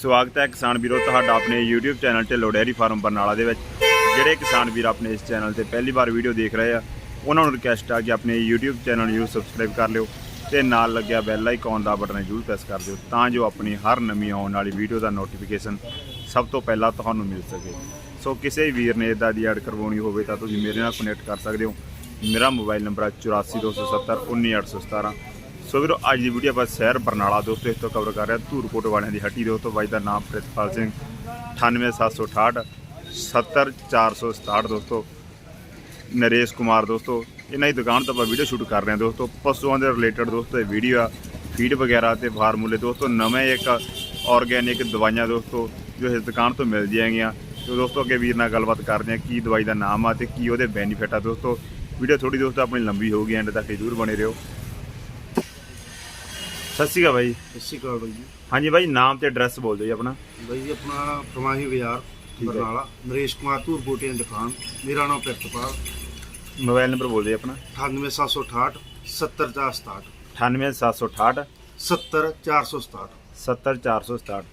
स्वागत है किसान वीरों तुहाडा अपने YouTube channel Dhillon dairy farm Barnala दे विच। जिहड़े किसान वीर अपने इस चैनल ते पहली बार वीडियो देख रहे हैं उन्होंने रिक्वेस्ट है कि अपने यूट्यूब चैनल जरूर सबसक्राइब कर लियो ते नाल लग्या बैल आइकॉन दा बटन जरूर प्रेस कर दिओ तां जो अपनी हर नवीं आउण वाली वीडियो का नोटिफिकेशन सब तो पहला तुहानूं मिल सके। सो किसी वीर ने इदां दी ऐड करवाउणी होवे तां तुसीं मेरे नाल कनैक्ट कर सकदे हो। मेरा मोबाइल नंबर है 84 270 19 817। सो वीरों अज की वीडियो आप शहर बरनाला दोस्तों इस तो कवर कर रहे हैं धूरकोट वाले की हट्टी दोस्तों। बाई का नाम प्रितपाल सिंह 98 768 70 467 दोस्तों। नरेश कुमार दोस्तों इन्हों की दुकान तो आप वीडियो शूट कर रहे हैं दोस्तों। पशुओं के रिलेटेड दोस्तों ये वीडियो आ फीड वगैरह तो फार्मूले दोस्तों नवें एक ऑर्गैनिक दवाइयाँ दोस्तों जो इस दुकान तो मिल जाएंगियाँ। तो दोस्तों अगे वीर नाल गलबात करते हैं की दवाई का नाम आ तो की वो बेनीफिट आ दोस्तों। वीडियो थोड़ी दोस्तों अपनी लंबी होगी एंड तक जरूर बने रहो। सत श्री अकाल भाई। सत श्री अकाल भाई जी। हाँ जी भाई नाम तो एड्रैस बोल दो जी अपना। भाई जी अपना फरमाही बाजार बरनाला नरेश कुमार धूरकोटिया दुकान। मेरा नाम प्रितपाल। मोबाइल नंबर बोल दो अपना 98 768 70 467 98 768 70 467 70 467।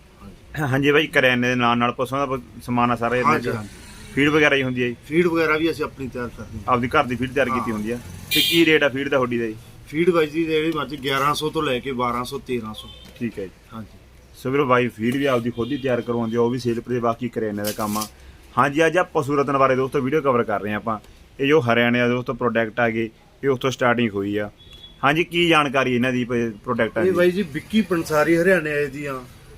हाँ जी भाई करियाने के नाल पशुओं का समान आ सारा हाँ जी हाँ जी। फीड वगैरह ही होंगी है। फीड वगैरह भी असं अपनी तैयार करते हैं। आपकी घर की फीड तैयार की होंगी है तो की रेट है फीड का थोड़ी का जी? फीड भाई जी जी मर्जी 1100 तो लैके 1200 1300। ठीक है जी। हाँ जी। सो वीरों भाई फीड भी आपकी खुद ही तैयार करवाते वो भी सेल पर बाकी करियाने का काम आ। हाँ जी अज आप पशु रतन बारे दोस्तों वीडियो कवर कर रहे हैं आप। ये जो हरियाणा दोस्तों प्रोडक्ट आ गए ये उतों स्टार्टिंग हुई आ। हाँ जी की जानकारी इन्हों की प्रोडक्ट ये भाई जी विक्की पंसारी हरियाणे दी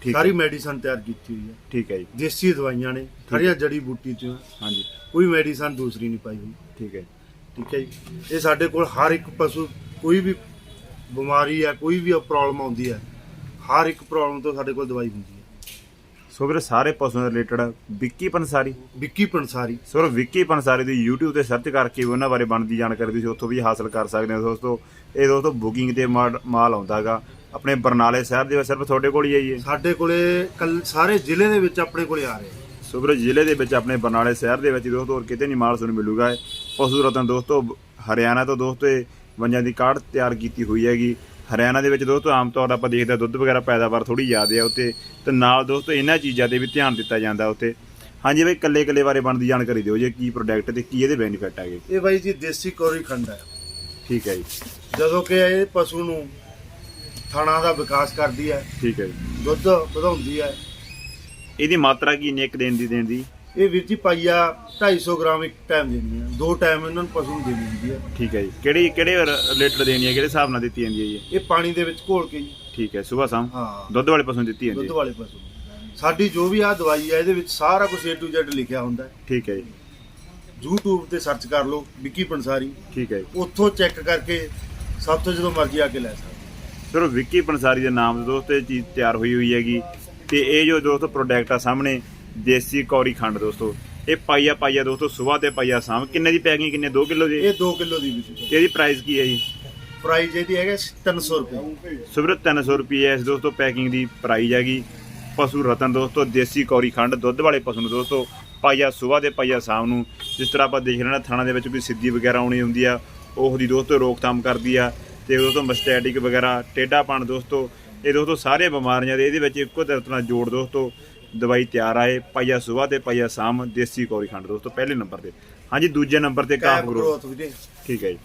ठीक सारी मेडिसिन तैयार की हुई है। ठीक है जी। देसी दवाइयां ने हरिया जड़ी बूटी चो। हाँ जी कोई मेडिसिन दूसरी नहीं पाई हुई। ठीक है ठीक है जी। ये साढ़े कोल हर एक पशु कोई भी बीमारी है कोई भी प्रॉब्लम आती है हर एक प्रॉब्लम तो साढ़े कोल दवाई होंगी है। सो वीर सारे पशुओं के रिलेटेड विक्की पंसारी विक्की पंसारी सो विक्की पंसारी की यूट्यूब पर सर्च करके उन्होंने बारे बनती जानकारी तुम उत्थों भी हासिल कर सकते हो दोस्तों। ये दोस्तों बुकिंग से माल आता है अपने बरनाले शहर के सिर्फ थोड़े को ही आइए साढ़े कोले कल सारे जिले दे विच अपने कोले आ रहे हैं। सो वीर जिले के विच अपने बरनाले शहर के विच दोस्तों और किते नहीं माल सुन मिलूगा। पशु रतन दोस्तों हरियाणा तो दोस्तों वंजां दी काढ़ तैयार की हुई हैगी। हरियाणा के विच दोस्तों आम तौर आप देखते दुध वगैरह पैदावार थोड़ी ज़्यादा है उत्ते तो नाल दोस्तों इन्हां चीज़ों पर भी ध्यान दिता जाता उत्ते। हाँ जी भाई कल्ले कल्ले बारे बनती जानकारी दिओ जी की प्रोडक्ट ते की इहदे बेनीफिट है। ये भाई जी देसी कौरी खंड है। ठीक है जी। जदों कि ये पशु नूं थाणा दा विकास करदी है। ठीक है जी। दुध वधाउंदी है। ਇਹਦੀ ਮਾਤਰਾ ਕੀ ਨੇ ਇੱਕ ਦਿਨ ਦੀ ये वीर जी पाइया 250 ग्राम एक टाइम देनी है। 2 टाइम इन्होंने पशु नूं देनी होंदी है। ठीक है जी। ਕਿਹੜੇ ਰਿਲੇਟਡ ਦੇਣੀ ਹੈ ਕਿਹੜੇ ਹਿਸਾਬ ਨਾਲ ਦਿੱਤੀ ਜਾਂਦੀ ਹੈ ਜੀ? ये पानी दे विच घोल के जी। ठीक है सुबह शाम हाँ ਦੁੱਧ ਵਾਲੇ ਪਸ਼ੂ ਨੂੰ ਦਿੱਤੀ ਜਾਂਦੀ ਦੁੱਧ ਹੈ। ਵਾਲੇ ਪਸ਼ੂ ਸਾਡੀ ਜੋ ਵੀ ਆ ਦਵਾਈ ਹੈ ਇਹਦੇ ਵਿੱਚ ਸਾਰਾ ਕੁਝ A to Z ਲਿਖਿਆ ਹੁੰਦਾ ਹੈ। ठीक है जी। YouTube ਤੇ ਸਰਚ ਕਰ ਲਓ ਵਿੱਕੀ ਪੰਸਾਰੀ ठीक है जी। ਉੱਥੋਂ ਚੈੱਕ ਕਰਕੇ ਸਭ ਤੋਂ ਜਦੋਂ ਮਰਜ਼ੀ ਆ ਕੇ ਲੈ ਸਕਦੇ। ਸਿਰਫ ਵਿੱਕੀ ਪੰਸਾਰੀ ਦੇ ਨਾਮ ਤੋਂ ਦੋਸਤੋ ਇਹ ਚੀਜ਼ ਤਿਆਰ ਹੋਈ ਹੈਗੀ ਤੇ ਇਹ ਜੋ ਦੋਸਤੋ ਪ੍ਰੋਡਕਟ ਆ ਸਾਹਮਣੇ ਦੇਸੀ ਕੌਰੀ ਖੰਡ ਦੋਸਤੋ ਇਹ ਪਾਈਆ ਦੋਸਤੋ ਸਵੇਰ ਤੇ ਪਾਈਆ ਸ਼ਾਮ ਕਿੰਨੇ ਦੀ ਪੈਕਿੰਗ ਕਿੰਨੇ 2 ਕਿਲੋ ਦੀ? ਇਹ 2 ਕਿਲੋ ਦੀ ਵਿੱਚ ਇਹਦੀ ਪ੍ਰਾਈਸ ਕੀ ਹੈ ਜੀ? ਪ੍ਰਾਈਸ ਇਹਦੀ ਹੈਗਾ 300 ਰੁਪਏ। ਸਿਰਫ 300 ਰੁਪਏ ਇਸ ਦੋਸਤੋ ਪੈਕਿੰਗ ਦੀ ਪ੍ਰਾਈਸ ਹੈਗੀ। ਪਸ਼ੂ ਰਤਨ ਦੋਸਤੋ ਦੇਸੀ ਕੌਰੀ ਖੰਡ ਦੁੱਧ ਵਾਲੇ ਪਸ਼ੂ ਨੂੰ ਦੋਸਤੋ ਪਾਈਆ ਸਵੇਰ ਦੇ ਪਾਈਆ ਸ਼ਾਮ ਨੂੰ। ਜਿਸ ਤਰ੍ਹਾਂ ਆਪਾਂ ਦੇਖ ਰਹੇ ਹਾਂ ਥਾਣਾ ਦੇ ਵਿੱਚ ਕੋਈ ਸਿੱਧੀ ਵਗੈਰਾ ਆਉਣੀ ਹੁੰਦੀ ਆ ਉਹਦੀ ਦੋਸਤੋ ਰੋਕਥਾਮ ਕਰਦੀ ਆ ਤੇ ਦੋਸਤੋ ਮਸਟੈਟਿਕ ਵਗੈਰਾ ਟੇਢਾਪਣ ਦੋਸਤੋ ਇਹ ਦੋਸਤੋ ਸਾਰੇ ਬਿਮਾਰੀਆਂ ਦੇ ਇਹਦੇ ਵਿੱਚ ਇੱਕੋ ਤਰ੍ਹਾਂ ਨਾਲ ਜੋੜ ਦੋਸਤੋ ਦਵਾਈ ਤਿਆਰ ਆਏ ਪਾਈਆ ਸਵੇਰ ਤੇ ਪਾਈਆ ਸ਼ਾਮ ਦੇਸੀ ਕੌਰੀ ਖੰਡ ਦੋਸਤੋ ਪਹਿਲੇ ਨੰਬਰ ਤੇ। ਹਾਂਜੀ ਦੂਜੇ ਨੰਬਰ ਤੇ ਕਾਫ ਗਰੋਥ। ਠੀਕ ਹੈ ਜੀ।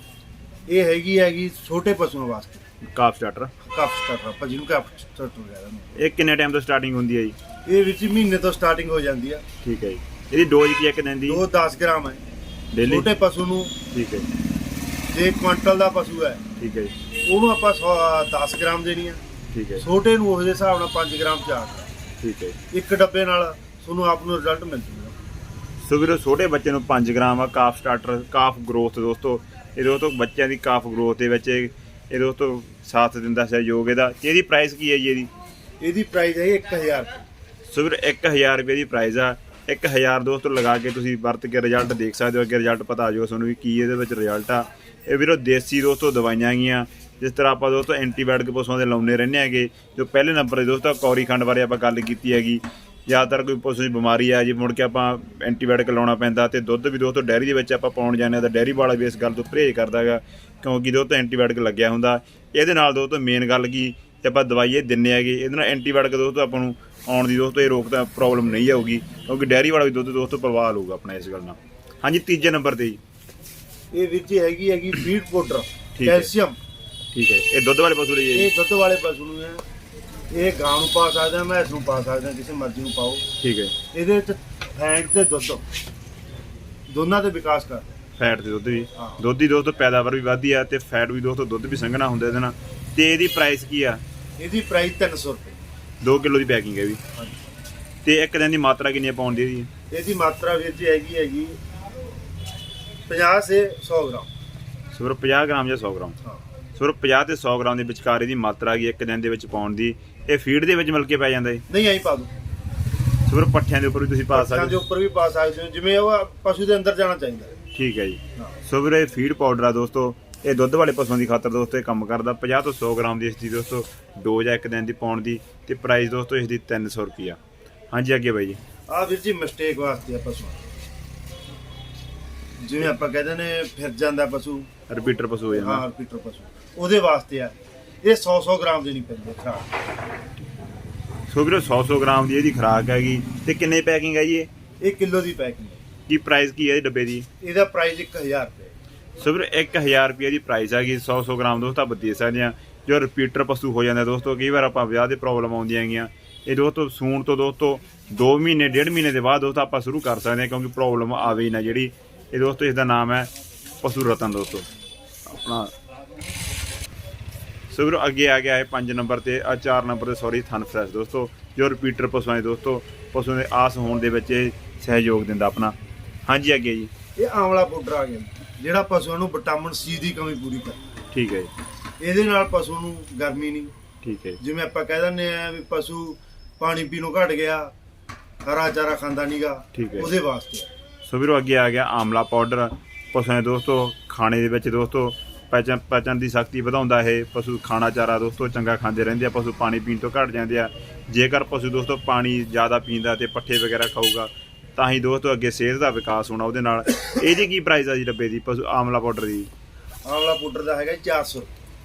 ਇਹ ਹੈਗੀ ਛੋਟੇ ਪਸ਼ੂਆਂ ਵਾਸਤੇ ਕਾਫ ਸਟਾਰਟਰ ਕਾਫ ਸਟਾਰਟਰ ਆਪਾਂ ਜਿਹਨੂੰ ਕਾਫ ਸਟਾਰਟਰ ਕਹਿੰਦੇ। ਇਹ ਕਿੰਨੇ ਟਾਈਮ ਤੋਂ ਸਟਾਰਟਿੰਗ ਹੁੰਦੀ ਹੈ ਜੀ? ਇਹ ਵਿੱਚ ਮਹੀਨੇ ਤੋਂ ਸਟਾਰਟਿੰਗ ਹੋ ਜਾਂਦੀ ਆ। ਠੀਕ ਹੈ ਜੀ। ਇਹਦੀ ਡੋਜ਼ ਕੀ ਇੱਕ ਦਿਨ ਦੀ? 10 ਗ੍ਰਾਮ ਹੈ ਡੇਲੀ ਛੋਟੇ ਪਸ਼ੂ ਨੂੰ। ਠੀਕ ਹੈ ਜੇ ਕੁਆਂਟਲ ਦਾ ਪਸ਼ੂ ਹੈ ਠੀਕ ਹੈ ਜੀ। ਉਹਨੂੰ ਆਪਾਂ 10 ਗ੍ਰਾਮ ਦੇਣੀ ਆ। ਠੀਕ ਹੈ ਛੋਟੇ ਨੂੰ ਉਸ ਦੇ ਹਿਸਾਬ ਨਾਲ 5 ਗ੍ਰਾਮ ਚਾਰ। ਠੀਕ ਹੈ। ਇੱਕ ਡੱਬੇ ਨਾਲ ਤੁਹਾਨੂੰ ਆਪ ਨੂੰ ਰਿਜ਼ਲਟ ਮਿਲ ਜੂਗਾ। ਸੋ ਵੀਰੋ ਛੋਟੇ ਬੱਚੇ ਨੂੰ 5 ਗ੍ਰਾਮ ਆ ਕਾਫ ਸਟਾਰਟਰ ਕਾਫ ਗਰੋਥ ਦੋਸਤੋ ਇਹ ਦੋਸਤੋ ਬੱਚਿਆਂ ਦੀ ਕਾਫ ਗਰੋਥ ਦੇ ਵਿੱਚ ਇਹ ਦੋਸਤੋ ਸਾਥ ਦਿੰਦਾ ਸਹਿਯੋਗ ਇਹਦਾ। ਇਹਦੀ ਪ੍ਰਾਈਸ ਕੀ ਹੈ ਜੀ? ਇਹਦੀ ਪ੍ਰਾਈਸ ਹੈ 1000 ਰੁਪਏ। ਸੋ ਵੀਰ 1000 ਰੁਪਏ ਦੀ ਪ੍ਰਾਈਸ ਆ। 1000 ਦੋਸਤੋ ਲਗਾ ਕੇ ਤੁਸੀਂ ਵਰਤ ਕੇ ਰਿਜ਼ਲਟ ਦੇਖ ਸਕਦੇ ਹੋ। ਅੱਗੇ ਰਿਜ਼ਲਟ ਪਤਾ ਆ ਜਾਊਗਾ ਤੁਹਾਨੂੰ ਵੀ ਕੀ ਇਹਦੇ ਵਿੱਚ ਰਿਜ਼ਲਟ ਆ। ਇਹ ਵੀਰੋ ਦੇਸੀ ਦੋਸਤੋ ਦਵਾਈਆਂ ਹੈਗੀਆਂ ਜਿਸ ਤਰ੍ਹਾਂ ਆਪਾਂ ਦੋਸਤੋ ਐਂਟੀਬਾਇਓਟਿਕ ਪਸ਼ੂਆਂ ਦੇ ਲਾਉਂਦੇ ਰਹਿੰਦੇ ਹੈਗੇ। ਜੋ ਪਹਿਲੇ ਨੰਬਰ 'ਤੇ ਦੋਸਤੋ ਕੌਰੀ ਖੰਡ ਬਾਰੇ ਆਪਾਂ ਗੱਲ ਕੀਤੀ ਹੈਗੀ। ਜ਼ਿਆਦਾਤਰ ਕੋਈ ਪਸ਼ੂ ਦੀ ਬਿਮਾਰੀ ਆ ਜੀ ਮੁੜ ਕੇ ਆਪਾਂ ਐਂਟੀਬਾਇਓਟਿਕ ਲਾਉਣਾ ਪੈਂਦਾ ਤੇ ਦੁੱਧ ਵੀ ਦੋਸਤੋ ਡੈਰੀ ਦੇ ਵਿੱਚ ਆਪਾਂ ਪਾਉਣ ਜਾਂਦੇ ਹਾਂ ਤਾਂ ਡੈਰੀ ਵਾਲਾ ਵੀ ਇਸ ਗੱਲ ਤੋਂ ਪਰਹੇਜ਼ ਕਰਦਾ ਹੈਗਾ ਕਿਉਂਕਿ ਦੋਸਤੋ ਐਂਟੀਬਾਇਓਟਿਕ ਲੱਗਿਆ ਹੁੰਦਾ। ਇਹਦੇ ਨਾਲ ਦੋਸਤੋ ਮੇਨ ਗੱਲ ਕੀ ਤੇ ਆਪਾਂ ਦਵਾਈ ਇਹ ਦਿੰਨੇ ਹੈਗੇ, ਇਹਦੇ ਨਾਲ ਐਂਟੀਬਾਇਓਟਿਕ ਦੋਸਤੋ ਆਪਾਂ ਨੂੰ ਆਉਣ ਦੀ ਦੋਸਤੋ ਇਹ ਰੋਕ ਤਾਂ ਪ੍ਰੋਬਲਮ ਨਹੀਂ ਆਊਗੀ, ਕਿਉਂਕਿ ਡੈਰੀ ਵਾਲਾ ਵੀ ਦੁੱਧ ਦੋਸਤੋ ਪ੍ਰਵਾਹ ਲਊਗਾ ਆਪਣਾ ਇਸ ਗੱਲ ਨਾਲ। ਹਾਂਜੀ, ਤੀਜੇ ਨੰਬਰ ਤੇ ਜੀ ਇਹ ਵਿੱਚ ਹੈਗੀ ਫੀਡ ਪਾਊਡਰ ਹੈ। ਕੈਲਸ਼ੀਅਮ। ਠੀਕ ਹੈ, ਇਹ ਦੁੱਧ ਵਾਲੇ ਪਸ਼ੂ ਲਈ ਹੈ ਇਹ ਦੁੱਧ ਵਾਲੇ ਪਸ਼ੂ ਨੂੰ ਹੈ, ਇਹ ਗਾਂ ਨੂੰ ਪਾ ਸਕਦੇ ਆ, ਮੈਂਸ ਨੂੰ ਪਾ ਸਕਦੇ ਆ, ਕਿਸੇ ਮਰਜ਼ੀ ਨੂੰ ਪਾਓ। ਠੀਕ ਹੈ, ਇਹਦੇ ਵਿੱਚ ਫੈਟ ਤੇ ਦੁੱਧ ਦੋਨਾਂ ਦੇ ਵਿਕਾਸ ਕਰ ਫੈਟ ਤੇ ਦੁੱਧ ਵੀ, ਹਾਂ। ਦੁੱਧ ਦੀ ਦੋਸਤੋ ਪੈਦਾਵਾਰ ਵੀ ਵੱਧਦੀ ਆ ਤੇ ਫੈਟ ਵੀ ਦੋਸਤੋ ਦੁੱਧ ਵੀ ਸੰਘਣਾ ਹੁੰਦਾ ਇਹਦੇ ਨਾਲ। ਤੇ ਇਹਦੀ ਪ੍ਰਾਈਸ ਕੀ ਆ? ਇਹਦੀ ਪ੍ਰਾਈਸ 300 ਰੁਪਏ 2 ਕਿਲੋ ਦੀ ਪੈਕਿੰਗ ਹੈ ਵੀ। ਹਾਂਜੀ। ਤੇ ਇੱਕ ਦਿਨ ਦੀ ਮਾਤਰਾ ਕਿੰਨੀ ਪਾਉਣ ਦੀ ਇਹਦੀ? ਇਹਦੀ ਮਾਤਰਾ ਵੀਰ ਜੀ ਹੈਗੀ 50 ਸੇ 100 ਗ੍ਰਾਮ। ਸਿਰਫ 50 ਗ੍ਰਾਮ ਜਾਂ 100 ਗ੍ਰਾਮ? ਹਾਂ, ਸਿਰਫ 50 ਤੇ 100 ਗ੍ਰਾਮ ਦੇ ਵਿਚਕਾਰ ਇਹਦੀ ਮਾਤਰਾ ਹੈਗੀ ਇੱਕ ਦਿਨ ਦੇ ਵਿੱਚ ਪਾਉਣ ਦੀ। ਇਹ ਫੀਡ ਦੇ ਵਿੱਚ ਮਿਲ ਕੇ ਪੈ ਜਾਂਦਾ ਜੀ? ਨਹੀਂ ਆਈ ਪਾ ਦੋ। ਸਿਰਫ ਪੱਠਿਆਂ ਦੇ ਉੱਪਰ ਵੀ ਤੁਸੀਂ ਪਾ ਪੱਠਿਆਂ ਸਕਦੇ ਦੇ ਹੋ? ਉੱਪਰ ਵੀ ਪਾ ਸਕਦੇ ਹੋ, ਜਿਵੇਂ ਉਹ ਪਸ਼ੂ ਦੇ ਅੰਦਰ ਜਾਣਾ ਚਾਹੀਦਾ ਹੈ। ਠੀਕ ਹੈ ਜੀ। ਹਾਂ। ਸੋ ਵੀਰੇ ਫੀਡ ਪਾਊਡਰ ਆ ਦੋਸਤੋ, ਇਹ ਦੁੱਧ ਵਾਲੇ ਪਸ਼ੂਆਂ ਦੀ ਖਾਤਰ ਦੋਸਤੋ ਇਹ ਕੰਮ ਕਰਦਾ। 50 ਤੋਂ 100 ਗ੍ਰਾਮ ਦੀ ਇਸ ਦੀ ਦੋਸਤੋ ਡੋਜ਼ ਆ ਇੱਕ ਦਿਨ ਦੀ ਪਾਉਣ ਦੀ, ਤੇ ਪ੍ਰਾਈਸ ਦੋਸਤੋ ਇਸ ਦੀ 300 ਰੁਪਈਆ। ਹਾਂਜੀ, ਅੱਗੇ ਬਾਈ ਜੀ। ਆਹ ਵੀਰ ਜੀ ਮਿਸਟੇਕ ਵਾਸਤੇ ਆ ਪਸ਼ੂ, ਜਿਵੇਂ ਆਪਾਂ ਕਹਿੰਦੇ ਨੇ ਫਿਰ ਜਾਂਦਾ ਪਸ਼ੂ, ਰਿਪੀਟਰ ਪਸ਼ੂ ਹੋ ਜਾਂਦਾ। ਹਾਂ ਰਿਪੀਟਰ ਪਸ਼ੂ, ਉਹਦੇ ਵਾਸਤੇ ਆ। ਇਹ 100 ਗ੍ਰਾਮ ਦੇਣੀ ਪੈਂਦੀ ਹੈ ਖੁਰਾਕ। ਸੋ ਵੀਰੇ 100 ਗ੍ਰਾਮ ਦੀ ਇਹਦੀ ਖੁਰਾਕ ਹੈਗੀ। ਤੇ ਕਿੰਨੇ ਪੈਕਿੰਗ ਹੈ ਜੀ ਇਹ? ਇਹ ਕਿਲੋ ਦੀ ਪੈਕਿੰਗ ਹੈ। ਕੀ ਪ੍ਰਾਈਸ ਕੀ ਹੈ ਇਹ ਡੱਬੇ ਦੀ? ਇਹਦਾ ਪ੍ਰਾਈਸ 1000 ਰੁਪਏ। ਸੋ ਵੀਰੇ 1000 ਰੁਪਏ ਦੀ ਪ੍ਰਾਈਸ ਹੈਗੀ। 100 ਗ੍ਰਾਮ ਦੋਸਤੋ ਆਪਾਂ ਦੇ ਸਕਦੇ ਹਾਂ। ਜੋ ਰਿਪੀਟਰ ਪਸ਼ੂ ਹੋ ਜਾਂਦਾ ਦੋਸਤੋ, ਕਈ ਵਾਰ ਆਪਾਂ ਵਿਆਹ ਦੇ ਪ੍ਰੋਬਲਮ ਆਉਂਦੀਆਂ ਹੈਗੀਆਂ, ਇਹ ਦੋਸਤੋ ਸੂਣ ਤੋਂ ਦੋਸਤੋ 2 ਮਹੀਨੇ 1.5 ਮਹੀਨੇ ਦੇ ਬਾਅਦ ਦੋਸਤੋ ਆਪਾਂ ਸ਼ੁਰੂ ਕਰ ਸਕਦੇ ਹਾਂ, ਕਿਉਂਕਿ ਪ੍ਰੋਬਲਮ ਆਵੇ ਹੀ ਨਾ ਜਿਹੜੀ। ਇਹ ਦੋਸਤੋ ਇਸ ਦਾ ਨਾਮ ਹੈ ਪਸ਼ੂ ਰਤਨ ਦੋਸਤੋ ਆਪਣਾ। ਸੋ ਵੀਰੋ ਅੱਗੇ ਆ ਗਿਆ ਹੈ 5 ਨੰਬਰ ਤੇ, 4 ਨੰਬਰ ਤੇ ਸੌਰੀ, ਥਨ ਫਰੈਸ਼ ਦੋਸਤੋ, ਜੋ ਰਿਪੀਟਰ ਪਸ਼ੂਆਂ ਦੇ ਦੋਸਤੋ ਪਸ਼ੂ ਦੇ ਆਸ ਹੋਣ ਦੇ ਵਿੱਚ ਇਹ ਸਹਿਯੋਗ ਦਿੰਦਾ ਆਪਣਾ। ਹਾਂਜੀ, ਅੱਗੇ ਜੀ। ਇਹ ਆਮਲਾ ਪਾਊਡਰ ਆ ਗਿਆ, ਜਿਹੜਾ ਪਸ਼ੂਆਂ ਨੂੰ ਵਿਟਾਮਿਨ ਸੀ ਦੀ ਕਮੀ ਪੂਰੀ ਕਰਦਾ। ਠੀਕ ਹੈ ਜੀ। ਇਹਦੇ ਨਾਲ ਪਸ਼ੂ ਨੂੰ ਗਰਮੀ ਨਹੀਂ। ਠੀਕ ਹੈ, ਜਿਵੇਂ ਆਪਾਂ ਕਹਿ ਦਿੰਦੇ ਆ ਵੀ ਪਸ਼ੂ ਪਾਣੀ ਪੀਣੋਂ ਘਟ ਗਿਆ, ਹਰਾ ਚਾਰਾ ਖਾਂਦਾ ਨੀਗਾ, ਠੀਕ ਹੈ। ਉਹਦੇ ਵਾਸਤੇ। ਸੋ ਵੀਰੋ ਅੱਗੇ ਆ ਗਿਆ ਆਮਲਾ ਪਾਊਡਰ, ਪਸ਼ੂਆਂ ਦੇ ਦੋਸਤੋ ਖਾਣੇ ਦੇ ਵਿੱਚ ਦੋਸਤੋ ਪਾਚਨ ਦੀ ਸ਼ਕਤੀ ਵਧਾਉਂਦਾ। ਇਹ ਪਸ਼ੂ ਖਾਣਾ ਚਾਰਾ ਦੋਸਤੋ ਚੰਗਾ ਖਾਂਦੇ ਰਹਿੰਦੇ ਆ, ਪਸ਼ੂ ਪਾਣੀ ਪੀਣ ਤੋਂ ਘਟ ਜਾਂਦੇ ਆ। ਜੇਕਰ ਪਸ਼ੂ ਦੋਸਤੋ ਪਾਣੀ ਜ਼ਿਆਦਾ ਪੀਂਦਾ ਤੇ ਪੱਠੇ ਵਗੈਰਾ ਖਾਊਗਾ ਤਾਂ ਹੀ ਦੋਸਤੋ ਅੱਗੇ ਸਿਹਤ ਦਾ ਵਿਕਾਸ ਹੋਣਾ ਉਹਦੇ ਨਾਲ। ਇਹਦੀ ਕੀ ਪ੍ਰਾਈਸ ਆ ਜੀ ਡੱਬੇ ਦੀ ਪਸ਼ੂ ਆਮਲਾ ਪਾਊਡਰ ਦੀ? ਆਮਲਾ ਪਾਊਡਰ ਦਾ ਹੈਗਾ 400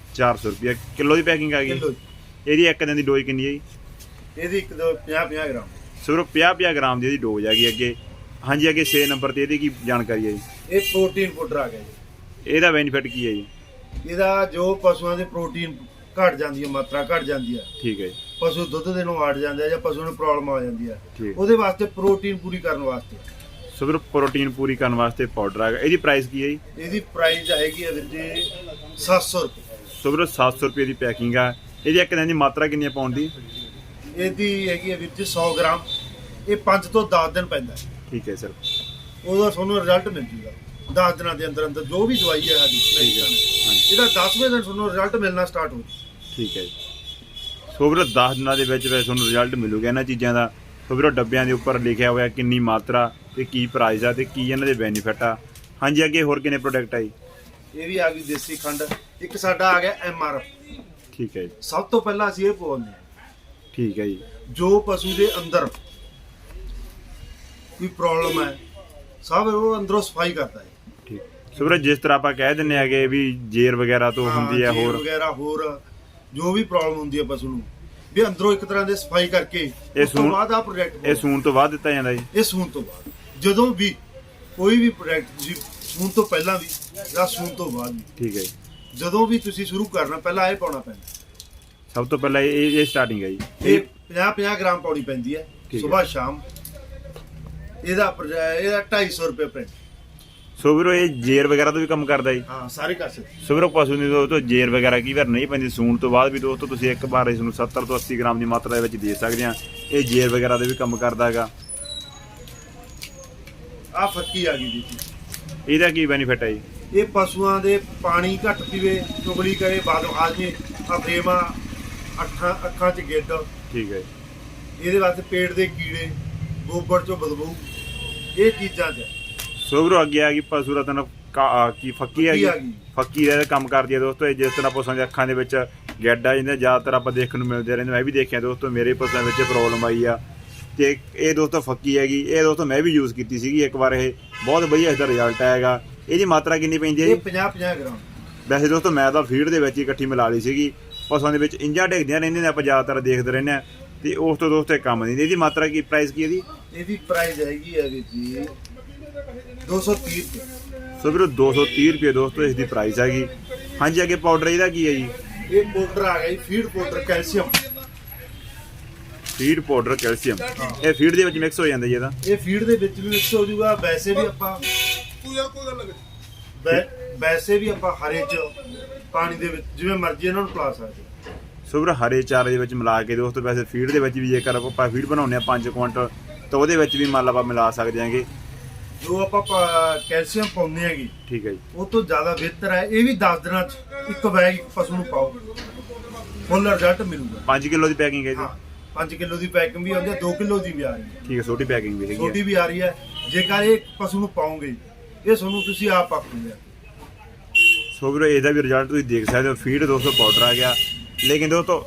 ਰੁਪਏ ਕਿਲੋ ਦੀ ਪੈਕਿੰਗ ਆ ਗਈ। ਕਿਲੋ। ਇਹਦੀ ਇੱਕ ਦਿਨ ਦੀ ਡੋਜ਼ ਕਿੰਨੀ ਹੈ ਜੀ? ਇਹਦੀ 50 ਗ੍ਰਾਮ। ਸਿਰਫ 50 ਗ੍ਰਾਮ ਦੀ ਇਹਦੀ ਡੋਜ਼ ਹੈਗੀ ਅੱਗੇ। ਹਾਂਜੀ, ਅੱਗੇ 6 ਨੰਬਰ ਤੇ ਇਹਦੀ ਕੀ ਜਾਣਕਾਰੀ ਹੈ ਜੀ? ਇਹ ਪ੍ਰੋਟੀਨ ਪਾਊਡਰ ਆ ਗਿਆ ਜੀ। ਇਹਦਾ ਬੈਨੀਫਿਟ ਕੀ ਹੈ ਜੀ? ਇਹਦਾ ਜੋ ਪਸ਼ੂਆਂ ਦੇ ਪ੍ਰੋਟੀਨ ਘਟ ਜਾਂਦੀ ਹੈ, ਮਾਤਰਾ ਘਟ ਜਾਂਦੀ ਹੈ, ਠੀਕ ਹੈ ਜੀ। ਪਸ਼ੂ ਦੁੱਧ ਦੇ ਨੂੰ ਹਟ ਜਾਂਦੇ ਆ ਜਾਂ ਪਸ਼ੂ ਨੂੰ ਪ੍ਰੋਬਲਮ ਆ ਜਾਂਦੀ ਹੈ, ਠੀਕ। ਉਹਦੇ ਵਾਸਤੇ ਪ੍ਰੋਟੀਨ ਪੂਰੀ ਕਰਨ ਵਾਸਤੇ। ਸੋ ਵੀਰੋ ਪ੍ਰੋਟੀਨ ਪੂਰੀ ਕਰਨ ਵਾਸਤੇ ਪਾਊਡਰ ਹੈਗਾ। ਇਹਦੀ ਪ੍ਰਾਈਸ ਕੀ ਹੈ ਜੀ? ਇਹਦੀ ਪ੍ਰਾਈਸ ਹੈਗੀ ਹੈ ਵੀਰ ਜੀ 700 ਰੁਪਏ। ਸੋ ਵੀਰੋ 700 ਰੁਪਏ ਦੀ ਪੈਕਿੰਗ ਆ। ਇਹਦੀ ਇੱਕ ਦਿਨ ਦੀ ਮਾਤਰਾ ਕਿੰਨੀ ਪਾਉਣ ਦੀ? ਇਹਦੀ ਹੈਗੀ ਹੈ ਵੀਰ ਜੀ 100 ਗ੍ਰਾਮ। ਇਹ 5 ਤੋਂ 10 ਦਿਨ ਪੈਂਦਾ ਹੈ। ਠੀਕ ਹੈ ਸਰ। ਉਹਦਾ ਤੁਹਾਨੂੰ ਰਿਜ਼ਲਟ ਮਿਲ ਜੂਗਾ 10 ਦਿਨਾਂ ਦੇ ਅੰਦਰ ਅੰਦਰ। ਜੋ ਵੀ ਦਵਾਈ ਹੈ ਸਾਡੀ ਇਹਦਾ 10ਵੇਂ ਦਿਨ ਤੁਹਾਨੂੰ ਰਿਜ਼ਲਟ ਮਿਲਣਾ ਸਟਾਰਟ ਹੋ ਜਾਊ। ਠੀਕ ਹੈ ਜੀ। ਸੋ ਵੀਰੋ 10 ਦਿਨਾਂ ਦੇ ਵਿੱਚ ਤੁਹਾਨੂੰ ਰਿਜ਼ਲਟ ਮਿਲੂਗਾ ਇਹਨਾਂ ਚੀਜ਼ਾਂ ਦਾ। ਸੋ ਵੀਰੋ ਡੱਬਿਆਂ ਦੇ ਉੱਪਰ ਲਿਖਿਆ ਹੋਇਆ ਕਿੰਨੀ ਮਾਤਰਾ ਤੇ ਕੀ ਪ੍ਰਾਈਸ ਆ ਤੇ ਕੀ ਇਹਨਾਂ ਦੇ ਬੈਨੀਫਿਟ ਆ। ਹਾਂਜੀ, ਅੱਗੇ ਹੋਰ ਕਿੰਨੇ ਪ੍ਰੋਡਕਟ ਆ ਜੀ? ਇਹ ਵੀ ਆ ਗਈ ਦੇਸੀ ਖੰਡ। ਇੱਕ ਸਾਡਾ ਆ ਗਿਆ MRF। ਠੀਕ ਹੈ ਜੀ। ਸਭ ਤੋਂ ਪਹਿਲਾਂ ਅਸੀਂ ਇਹ ਪਾਉਂਦੇ ਹਾਂ, ਠੀਕ ਹੈ ਜੀ। ਜੋ ਪਸ਼ੂ ਦੇ ਅੰਦਰ ਕੋਈ ਪ੍ਰੋਬਲਮ ਹੈ ਸਭ ਉਹ ਅੰਦਰੋਂ ਸਫਾਈ ਕਰਦਾ ਹੈ। ਠੀਕ। ਸੋ ਵੀਰੋ ਜਿਸ ਤਰ੍ਹਾਂ ਆਪਾਂ ਕਹਿ ਦਿੰਦੇ ਹੈਗੇ ਵੀ ਜੇਰ ਵਗੈਰਾ ਤੋਂ ਹੁੰਦੀ ਹੈ, ਜੇਰ ਹੋਰ ਵਗੈਰਾ ਹੋਰ ਜੋ ਵੀ ਪ੍ਰੋਬਲਮ ਹੁੰਦੀ ਹੈ ਪਸ਼ੂ ਨੂੰ, ਵੀ ਅੰਦਰੋਂ ਇੱਕ ਤਰ੍ਹਾਂ ਦੇ ਸਫਾਈ ਕਰਕੇ ਉਸ ਤੋਂ ਬਾਅਦ ਆ ਪ੍ਰੋਡਕਟ। ਇਹ ਸੂਣ ਤੋਂ ਬਾਅਦ ਦਿੱਤਾ ਜਾਂਦਾ ਜੀ? ਇਹ ਸੂਣ ਤੋਂ ਬਾਅਦ। ਜਦੋਂ ਵੀ ਕੋਈ ਵੀ ਪ੍ਰੋਡਕਟ ਜੀ, ਸੂਣ ਤੋਂ ਪਹਿਲਾਂ ਵੀ ਜਾਂ ਸੂਣ ਤੋਂ ਬਾਅਦ ਵੀ, ਠੀਕ ਹੈ ਜੀ। ਜਦੋਂ ਵੀ ਤੁਸੀਂ ਸ਼ੁਰੂ ਕਰਨਾ ਪਹਿਲਾਂ ਇਹ ਪਾਉਣਾ ਪੈਂਦਾ। ਸਭ ਤੋਂ ਪਹਿਲਾਂ ਇਹ ਸਟਾਰਟਿੰਗ ਹੈ ਜੀ। ਇਹ 50 ਗ੍ਰਾਮ ਪਾਉਣੀ ਪੈਂਦੀ ਹੈ ਸਵੇਰ ਸ਼ਾਮ। ਇਹਦਾ 250 ਰੁਪਏ ਪ੍ਰਿੰਟ। ਸੋ ਵੀਰੋ ਇਹ ਜੇਰ ਵਗੈਰਾ ਤੋਂ ਵੀ ਕੰਮ ਕਰਦਾ ਜੀ? ਹਾਂ, ਸਾਰੇ ਕਾਸੇ। ਸੋ ਵੀਰੋ ਪਸ਼ੂ ਦੀ ਦੋਸਤੋ ਜੇਰ ਵਗੈਰਾ ਕਈ ਵਾਰ ਨਹੀਂ ਪੈਂਦੀ ਸੂਣ ਤੋਂ ਬਾਅਦ ਵੀ ਦੋਸਤੋ ਤੁਸੀਂ ਇੱਕ ਵਾਰ ਇਸ ਨੂੰ 70 ਤੋਂ 80 ਗ੍ਰਾਮ ਦੀ ਮਾਤਰਾ ਦੇ ਵਿੱਚ ਦੇ ਸਕਦੇ ਆ। ਇਹ ਜੇਰ ਵਗੈਰਾ ਦੇ ਵੀ ਕੰਮ ਕਰਦਾ ਹੈਗਾ। ਆ ਫੱਕੀ ਆ ਗਈ ਜੀ। ਇਹਦਾ ਕੀ ਬੈਨੀਫਿਟ ਹੈ ਜੀ? ਇਹ ਪਸ਼ੂਆਂ ਦੇ ਪਾਣੀ ਘੱਟ ਪੀਵੇ, ਚੁਗਲੀ ਕਰੇ, ਬਾਦੋਂ ਆ ਜੇ ਅਫਰੇਮਾ, ਅੱਖਾਂ 'ਚ ਗਿੱਡ। ਠੀਕ ਹੈ। ਇਹਦੇ ਵਾਸਤੇ ਪੇਟ ਦੇ ਕੀੜੇ, ਗੋਬਰ 'ਚੋਂ ਬਦਬੂ, ਇਹ ਚੀਜ਼ਾਂ 'ਚ। ਸੋ ਵੀਰੋ ਅੱਗੇ ਆ ਗਈ ਪਸ਼ੂ ਰਤਨ ਕੀ ਫੱਕੀ ਹੈਗੀ। ਫੱਕੀ ਦਾ ਕੰਮ ਕਰਦੀ ਹੈ ਦੋਸਤੋ। ਇਹ ਜਿਸ ਤਰ੍ਹਾਂ ਪਸ਼ੂਆਂ ਦੀਆਂ ਅੱਖਾਂ ਦੇ ਵਿੱਚ ਗਿੱਡ ਆ ਜਾਂਦੇ ਜ਼ਿਆਦਾਤਰ ਆਪਾਂ ਦੇਖਣ ਨੂੰ ਮਿਲਦੇ ਰਹਿੰਦੇ। ਮੈਂ ਵੀ ਦੇਖਿਆ ਦੋਸਤੋ, ਮੇਰੇ ਪਸ਼ੂਆਂ ਵਿੱਚ ਪ੍ਰੋਬਲਮ ਆਈ ਆ ਤੇ ਇਹ ਦੋਸਤੋ ਫੱਕੀ ਹੈਗੀ। ਇਹ ਦੋਸਤੋ ਮੈਂ ਵੀ ਯੂਜ਼ ਕੀਤੀ ਸੀਗੀ ਇੱਕ ਵਾਰ, ਇਹ ਬਹੁਤ ਵਧੀਆ ਇਸਦਾ ਰਿਜ਼ਲਟ ਆਏਗਾ। ਇਹਦੀ ਮਾਤਰਾ ਕਿੰਨੀ ਪੈਂਦੀ ਹੈ? ਇਹ 50 ਗ੍ਰਾਮ। ਵੈਸੇ ਦੋਸਤੋ ਮੈਂ ਤਾਂ ਫੀਡ ਦੇ ਵਿੱਚ ਹੀ ਇਕੱਠੀ ਮਿਲਾ ਲਈ ਸੀਗੀ, ਪਸ਼ੂਆਂ ਦੇ ਵਿੱਚ ਇੰਜਾਂ ਡਿੱਗਦੀਆਂ ਰਹਿੰਦੀਆਂ ਨੇ, ਆਪਾਂ ਜ਼ਿਆਦਾਤਰ ਦੇਖਦੇ ਰਹਿੰਦੇ ਹਾਂ। ਤੇ ਉਸ ਤੋਂ ਦੋਸਤੋ ਇਹ ਕੰਮ ਨਹੀਂ। ਇਹਦੀ ਮਾਤਰਾ ਕੀ, ਪ੍ਰਾਈਸ ਕੀ ਇਹਦੀ? ਇਹਦੀ ਪ੍ਰਾਈਸ ਹੈਗੀ ਹੈ ਜੀ 230 ਰੁਪਏ। ਸੋ ਵੀਰੋ 230 ਰੁਪਏ ਦੋਸਤੋ ਇਸ ਦੀ ਪ੍ਰਾਈਸ ਹੈਗੀ। ਹਾਂਜੀ, ਅੱਗੇ ਪਾਊਡਰ ਇਹਦਾ ਕੀ ਹੈ ਜੀ? ਇਹ ਪਾਊਡਰ ਆ ਗਿਆ ਜੀ feed powder calcium. Feed powder calcium, ਇਹ ਫੀਡ ਦੇ ਵਿੱਚ ਮਿਕਸ ਹੋ ਜਾਂਦਾ ਜੀ ਇਹਦਾ? ਇਹ ਫੀਡ ਦੇ ਵਿੱਚ ਵੀ ਮਿਕਸ ਹੋ ਜਾਊਗਾ। ਵੈਸੇ ਵੀ ਆਪਾਂ ਹਰੇ ਚ ਪਾਣੀ ਦੇ ਵਿੱਚ ਜਿਵੇਂ ਮਰਜ਼ੀ ਇਹਨਾਂ ਨੂੰ ਪਿਲਾ ਸਕਦੇ ਹਾਂ। ਸੋ ਵੀਰੋ ਹਰੇ ਚਾਰੇ ਦੇ ਵਿੱਚ ਮਿਲਾ ਕੇ ਦੋਸਤੋ, ਵੈਸੇ ਫੀਡ ਦੇ ਵਿੱਚ ਵੀ ਜੇਕਰ ਆਪਾਂ ਫੀਡ ਬਣਾਉਂਦੇ ਆ 5 ਕੁਇੰਟਲ ਤਾਂ ਉਹਦੇ ਵਿੱਚ ਵੀ ਮੰਨ ਲਾ ਆਪਾਂ ਮਿਲਾ ਸਕਦੇ ਹਾਂਗੇ। ਜੋ ਆਪਾਂ ਕੈਲਸ਼ੀਅਮ ਪਾਉਂਦੇ ਹੈਗੇ, ਠੀਕ ਹੈ ਜੀ, ਉਹ ਤੋਂ ਜ਼ਿਆਦਾ ਬਿਹਤਰ ਹੈ। ਇਹ ਵੀ 10 ਦਿਨਾਂ ਚ ਇੱਕ ਬੈਗ ਪਸ਼ੂ ਨੂੰ ਪਾਓ, ਫੁੱਲ ਰਿਜ਼ਲਟ ਮਿਲੂਗਾ। 5 ਕਿਲੋ ਦੀ ਪੈਕਿੰਗ ਹੈ ਜੀ? 5 ਕਿਲੋ ਦੀ ਪੈਕਿੰਗ ਵੀ ਆਉਂਦੀ ਹੈ, 2 ਕਿਲੋ ਦੀ ਵੀ ਆ ਰਹੀ ਹੈ। ਠੀਕ ਹੈ, ਛੋਟੀ ਪੈਕਿੰਗ ਵੀ ਹੈਗੀ ਛੋਟੀ ਹੈ। ਵੀ ਆ ਰਹੀ ਹੈ। ਜੇਕਰ ਇਹ ਪਸ਼ੂ ਨੂੰ ਪਾਉਂਗੇ, ਇਹ ਤੁਹਾਨੂੰ ਤੁਸੀਂ ਆਪ ਆਖੋਗੇ। ਸੋ ਵੀਰੋ ਇਹਦਾ ਵੀ ਰਿਜ਼ਲਟ ਤੁਸੀਂ ਦੇਖ ਸਕਦੇ ਹੋ। ਫੀਡ ਦੋਸਤੋ ਪਾਊਡਰ ਆ ਗਿਆ, ਲੇਕਿਨ ਦੋਸਤੋ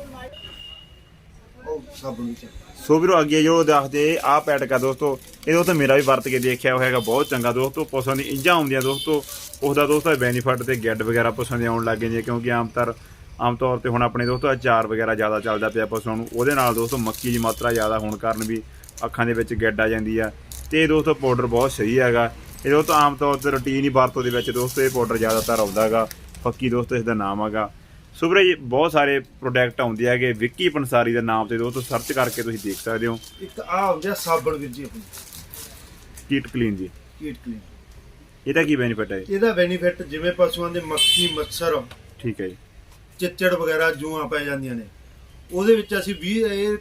ਉਹ ਸਾਬਣ ਵਿੱਚ ਸੋ ਵੀਰੋ ਅੱਗੇ ਜੋ ਦੱਸਦੇ ਆਹ ਪੈਟਕ ਆ ਦੋਸਤੋ, ਇਹ ਦੋਸਤੋ ਮੇਰਾ ਵੀ ਵਰਤ ਕੇ ਦੇਖਿਆ ਹੋਏਗਾ, ਬਹੁਤ ਚੰਗਾ ਦੋਸਤੋ। ਪਸ਼ੂਆਂ ਦੀ ਇੰਜਾਂ ਆਉਂਦੀਆਂ ਦੋਸਤੋ, ਉਹਦਾ ਦੋਸਤੋ ਬੈਨੀਫਿਟ ਤੇ ਗੈਡ ਵਗੈਰਾ ਪਸ਼ੂਆਂ ਦੇ ਆਉਣ ਲੱਗ ਗਏ ਜੀ, ਕਿਉਂਕਿ ਆਮ ਤੌਰ ਤੇ ਹੁਣ ਆਪਣੇ ਦੋਸਤੋ ਅਚਾਰ ਵਗੈਰਾ ਜ਼ਿਆਦਾ ਚੱਲਦਾ ਪਿਆ ਪਸ਼ੂਆਂ ਨੂੰ, ਉਹਦੇ ਨਾਲ ਦੋਸਤੋ ਮੱਕੀ ਦੀ ਮਾਤਰਾ ਜ਼ਿਆਦਾ ਹੋਣ ਕਾਰਨ ਵੀ ਅੱਖਾਂ ਦੇ ਵਿੱਚ ਗੈਡ ਆ ਜਾਂਦੀ ਆ। ਤੇ ਦੋਸਤੋ ਪਾਊਡਰ ਬਹੁਤ ਸਹੀ ਹੈਗਾ ਇਹ ਦੋਸਤੋ। ਆਮ ਤੌਰ ਤੇ ਰੂਟੀਨ ਹੀ ਵਰਤੋਂ ਦੇ ਵਿੱਚ ਦੋਸਤੋ ਇਹ ਪਾਊਡਰ ਜ਼ਿਆਦਾਤਰ ਆਉਂਦਾ ਹੈਗਾ। ਫੱਕੀ ਦੋਸਤੋ ਇਸ ਦਾ ਨਾਮ ਹੈਗਾ। ਸੋ ਵੀਰੇ ਬਹੁਤ ਸਾਰੇ ਪ੍ਰੋਡਕਟ ਆਉਂਦੇ ਹੈਗੇ ਵਿੱਕੀ ਪੰਸਾਰੀ ਦੇ ਨਾਮ ਤੇ ਦੋਸਤੋ, ਸਰਚ ਕਰਕੇ ਤੁਸੀਂ ਦੇਖ ਸਕਦੇ ਹੋ। ਇੱਕ ਆ ਹੁੰਦਾ ਸਾਬਣ ਵੀਰ ਜੀ, ਆਪਣੀ ਕੀਟ ਕਲੀਨ ਜੀ। ਕੀਟ ਕਲੀਨ, ਇਹਦਾ ਕੀ ਬੈਨੀਫਿਟ ਹੈ? ਇਹਦਾ ਬੈਨੀਫਿਟ ਜਿਵੇਂ ਪਸ਼ੂਆਂ ਦੇ ਮੱਖੀ ਮੱਛਰ ਠੀਕ ਹੈ ਜੀ, ਚਿੱਚੜ ਵਗੈਰਾ ਜੂਆਂ ਪੈ ਜਾਂਦੀਆਂ ਨੇ, ਉਹਦੇ ਵਿੱਚ ਅਸੀਂ 20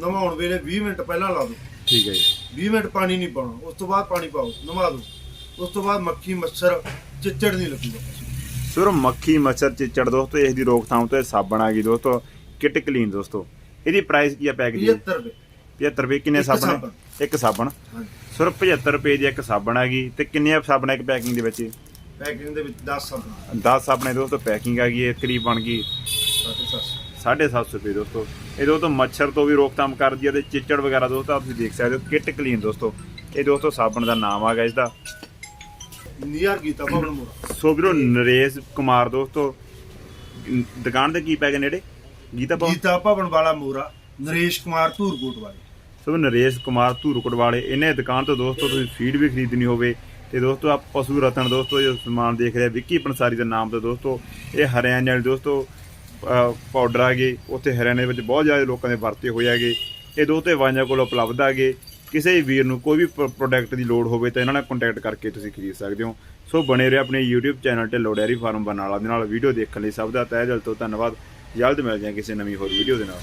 ਨਵਾਉਣ ਵੇਲੇ 20 ਮਿੰਟ ਪਹਿਲਾਂ ਲਾ ਦਿਓ। ਠੀਕ ਹੈ ਜੀ, 20 ਮਿੰਟ ਪਾਣੀ ਨਹੀਂ ਪਾਉਣਾ, ਉਸ ਤੋਂ ਬਾਅਦ ਪਾਣੀ ਪਾਓ, ਨਵਾ ਦਿਓ। ਉਸ ਤੋਂ ਬਾਅਦ ਮੱਖੀ ਮੱਛਰ ਚਿੱਚੜ ਨਹੀਂ ਲੱਗੂਗਾ। ਸੋ ਮੱਖੀ ਮੱਛਰ ਚਿੱਚੜ ਦੋਸਤੋ ਇਸ ਦੀ ਰੋਕਥਾਮ ਤੇ ਸਾਬਣ ਆ ਗਈ ਦੋਸਤੋ, ਕਿਟ ਕਲੀਨ ਦੋਸਤੋ। ਇਹਦੀ ਪ੍ਰਾਈਸ ਕੀ ਆ ਪੈਕ ਦੀ? 75 ਰੁਪਏ। 75 ਰੁਪਏ ਕਿੰਨੇ ਸਾਬਣ? ਇੱਕ ਸਾਬਣ। ਸਿਰਫ 75 ਰੁਪਏ ਦੀ ਇੱਕ ਸਾਬਣ ਆ ਗਈ। ਤੇ ਕਿੰਨੇ ਸਾਬਣ ਇੱਕ ਪੈਕਿੰਗ ਦੇ ਵਿੱਚ? ਪੈਕਿੰਗ ਦੇ ਵਿੱਚ 10 ਸਾਬਣ। 10 ਸਾਬਣੇ ਦੋਸਤੋ ਪੈਕਿੰਗ ਆ ਗਈ। ਇਹ ਕਰੀਬ ਬਣ ਗਈ 750 ਰੁਪਏ ਦੋਸਤੋ। ਇਹ ਦੋਸਤੋ ਮੱਛਰ ਤੋਂ ਵੀ ਰੋਕਥਾਮ ਕਰਦੀ ਹੈ ਤੇ ਚਿੱਚੜ ਵਗੈਰਾ ਦੋਸਤੋ ਤੁਸੀਂ ਦੇਖ ਸਕਦੇ ਹੋ। ਕਿਟ ਕਲੀਨ ਦੋਸਤੋ, ਇਹ ਦੋਸਤੋ ਸਾਬਣ ਦਾ ਨਾਮ ਆ ਗਿਆ ਇਸਦਾ। ਨੀਅਰ ਗੀਤਾ ਭਵਨ ਮੋਰਾ। ਸੋ ਵੀਰੋ ਨਰੇਸ਼ ਕੁਮਾਰ ਦੋਸਤੋ, ਦੁਕਾਨ ਤੇ ਕੀ ਪੈ ਗਏ ਨੇੜੇ? ਗੀਤਾ ਭਵਨ ਵਾਲਾ ਮੋਰਾ, ਨਰੇਸ਼ ਕੁਮਾਰ ਧੂਰਕੋਟ ਵਾਲੇ। ਸੋ ਨਰੇਸ਼ ਕੁਮਾਰ ਧੂਰਕੋਟ ਵਾਲੇ, ਇਹਨੇ ਦੁਕਾਨ ਤੋਂ ਦੋਸਤੋ ਤੁਸੀਂ ਫੀਡ ਵੀ ਖਰੀਦਣੀ ਹੋਵੇ ਤੇ ਦੋਸਤੋ ਆ ਪਸ਼ੂ ਰਤਨ ਦੋਸਤੋ ਜੋ ਸਮਾਨ ਦੇਖ ਰਿਹਾ ਵਿੱਕੀ ਪੰਸਾਰੀ ਦੇ ਨਾਮ ਤੋਂ ਦੋਸਤੋ, ਇਹ ਹਰਿਆਣੇ ਵਾਲੇ ਦੋਸਤੋ ਪਾਊਡਰ ਆ ਗਏ। ਉੱਥੇ ਹਰਿਆਣੇ ਵਿੱਚ ਬਹੁਤ ਜ਼ਿਆਦਾ ਲੋਕਾਂ ਦੇ ਵਰਤੇ ਹੋਏ ਹੈਗੇ। ਇਹ ਦੋਸਤੋ ਵਾਂਝਾਂ ਕੋਲ ਉਪਲਬਧ ਹੈਗੇ। ਕਿਸੇ ਵੀ ਵੀਰ ਨੂੰ ਕੋਈ ਵੀ ਪ੍ਰੋਡਕਟ ਦੀ ਲੋੜ ਹੋਵੇ ਤਾਂ ਇਹਨਾਂ ਨਾਲ ਕੰਟੈਕਟ ਕਰਕੇ ਤੁਸੀਂ ਖਰੀਦ ਸਕਦੇ ਹੋ। ਸੋ ਬਣੇ ਰਹੋ ਆਪਣੇ YouTube channel Dhillon dairy farm Barnala ਦੇ ਨਾਲ। ਵੀਡੀਓ ਦੇਖਣ ਲਈ ਸਭ ਦਾ ਤਹਿ ਦਿਲ ਤੋਂ ਧੰਨਵਾਦ। ਜਲਦ ਮਿਲ ਜਾਏ ਕਿਸੇ ਨਵੀਂ ਹੋਰ ਵੀਡੀਓ ਦੇ ਨਾਲ।